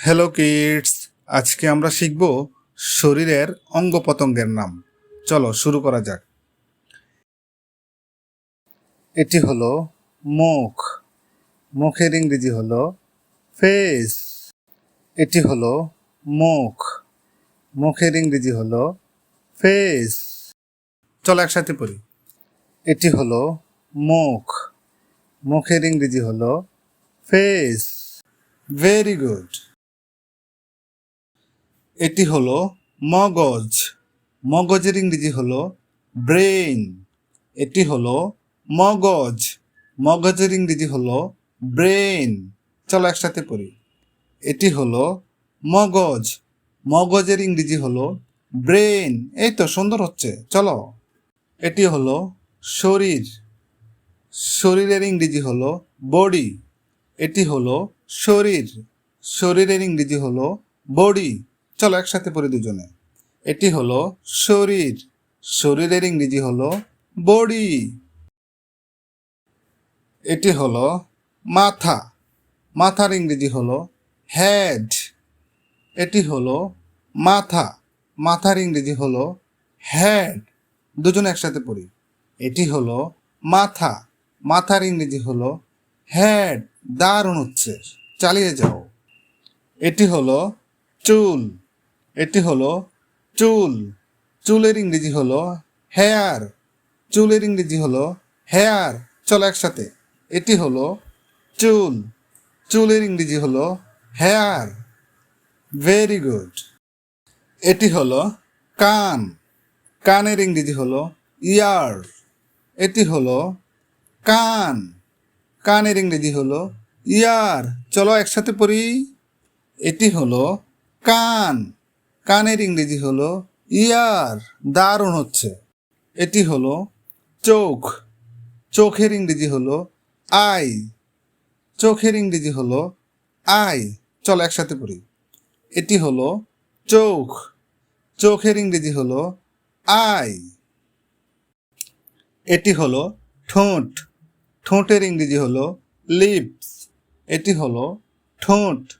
Hello kids, আজকে আমরা শিখব শরীরের অঙ্গ প্রত্যঙ্গের নাম। চলো শুরু করা যাক। এটি হলো মুখ। মুখের ইংরেজি হলো ফেস। এটি হলো মুখ। মুখের ইংরেজি হলো ফেস। চলো একসাথে পড়ি। এটি হলো মুখ। মুখের ইংরেজি হলো ফেস। Very good. এটি হলো মগজ। মগজের ইংরেজি হলো ব্রেইন। এটি হলো মগজ। মগজের ইংরেজি হলো ব্রেইন। চলো একসাথে পড়ি। এটি হলো মগজ। মগজের ইংরেজি হলো ব্রেইন। এই তো সুন্দর হচ্ছে। চলো। এটি হলো শরীর। শরীরের ইংরেজি হলো বডি। এটি হলো শরীর। শরীরের ইংরেজি হলো বডি। চলো একসাথে পড়ি দুজনে। এটি হলো শরীর। শরীরের ইংরেজি হলো বডি। এটি হলো মাথা। মাথার ইংরেজি হলো হেড। এটি হলো মাথা। মাথার ইংরেজি হলো হেড। দুজনে একসাথে পড়ি। এটি হলো মাথা। মাথার ইংরেজি হলো হেড। দারুণ হচ্ছে, চালিয়ে যাও। এটি হলো চুল। এটি হলো চুল। চুলের ইংরেজি হলো হেয়ার। চুলের ইংরেজি হলো হেয়ার। চলো একসাথে। এটি হলো চুল। চুলের ইংরেজি হলো হেয়ার। Very good. এটি হলো কান। কানের ইংরেজি হলো ইয়ার। এটি হলো কান। কানের ইংরেজি হলো ইয়ার। চলো একসাথে পড়ি। এটি হলো কান। কানের ইংরেজি হলো ইয়ার। দারুণ হচ্ছে। এটি হলো চোখ। চোখের ইংরেজি হলো আই। চোখের ইংরেজি হলো আই। চলো একসাথে পড়ি। এটি হলো চোখ। চোখের ইংরেজি হলো আই। এটি হলো ঠোঁট। ঠোঁটের ইংরেজি হলো লিপস। এটি হলো ঠোঁট।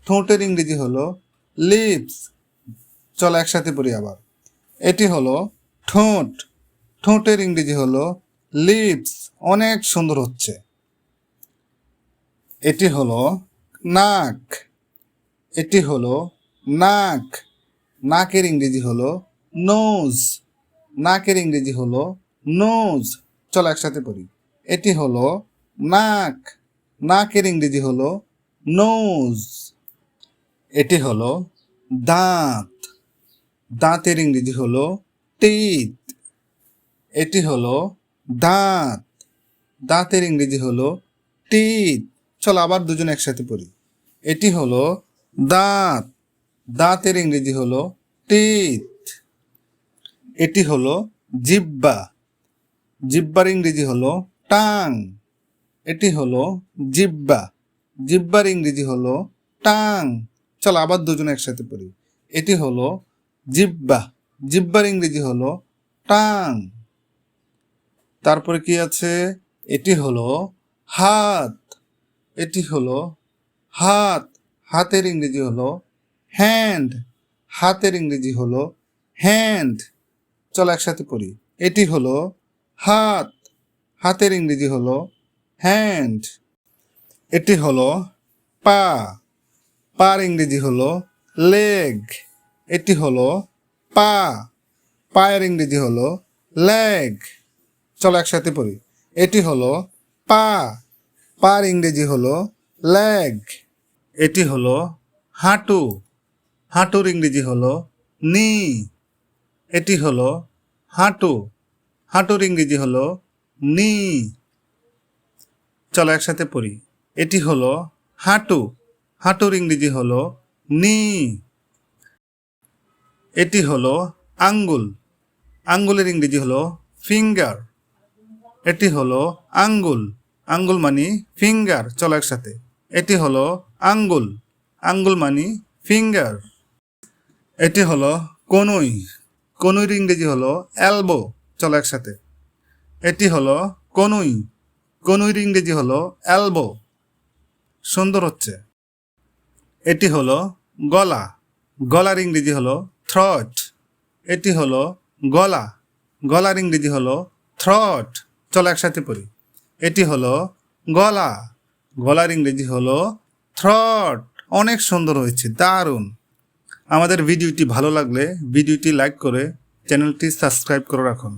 ঠোঁটের ইংরেজি হলো লিপস। চলো একসাথে পড়ি আবার। এটি হলো ঠোঁট। ঠোঁটের ইংরেজি হলো লিপস। অনেক সুন্দর হচ্ছে। এটি হলো নাক। এটি হলো নাক। নাকের ইংরেজি হলো নোজ। নাকের ইংরেজি হলো নোজ। চলো একসাথে পড়ি। এটি হলো নাক। নাকের ইংরেজি হলো নোজ। এটি হলো দাঁত। দাঁতের ইংরেজি হলো টিথ। এটি হলো দাঁত। দাঁতের ইংরেজি হলো টিথ। চলো আবার দুজন একসাথে পড়ি। এটি হলো দাঁত। দাঁতের ইংরেজি হলো টিথ। এটি হলো জিহ্বা। জিহ্বার ইংরেজি হলো টাং। এটি হলো জিহ্বা। জিহ্বার ইংরেজি হলো টাং। চলো আবার দুজন একসাথে পড়ি। এটি হলো জিহ্বা। জিহ্বার ইংরেজি হলো টাং। তারপরে কি আছে? এটি হলো হাত। এটি হলো হাত। হাতের ইংরেজি হলো হ্যান্ড। হাতের ইংরেজি হলো হ্যান্ড। চলো একসাথে পড়ি। এটি হলো হাত। হাতের ইংরেজি হলো হ্যান্ড। এটি হলো পা। পার ইংরেজি হলো লেগ। এটি হলো পা। পায়ের ইংরেজি হলো লেগ। চলো একসাথে পড়ি। এটি হলো পা। পার ইংরেজি হলো লেগ। এটি হলো হাঁটু। হাঁটুর ইংরেজি হলো নি। এটি হলো হাঁটু। হাঁটুর ইংরেজি হলো নি। চলো একসাথে পড়ি। এটি হলো হাঁটু। হাঁটুর ইংরেজি হলো নি। এটি হলো আঙ্গুল। আঙ্গুলের ইংরেজি হলো ফিঙ্গার। এটি হলো আঙ্গুল। আঙ্গুল মানি ফিঙ্গার। চলো একসাথে। এটি হলো আঙ্গুল। আঙ্গুল মানি ফিঙ্গার। এটি হলো কনুই। কনুইর ইংরেজি হলো এলবো। চলো একসাথে। এটি হলো কনুই। কনুইর ইংরেজি হলো এলবো। সুন্দর হচ্ছে। এটি হলো গলা, গলার ইংরেজি হলো থ্রট। এটি হলো গলা, গলার ইংরেজি হলো থ্রট। চলো একসাথে পড়ি। এটি হলো গলা, গলার ইংরেজি হলো থ্রট। অনেক সুন্দর হয়েছে, দারুণ। আমাদের ভিডিওটি ভালো লাগলে ভিডিওটি লাইক করে চ্যানেলটি সাবস্ক্রাইব করে রাখুন।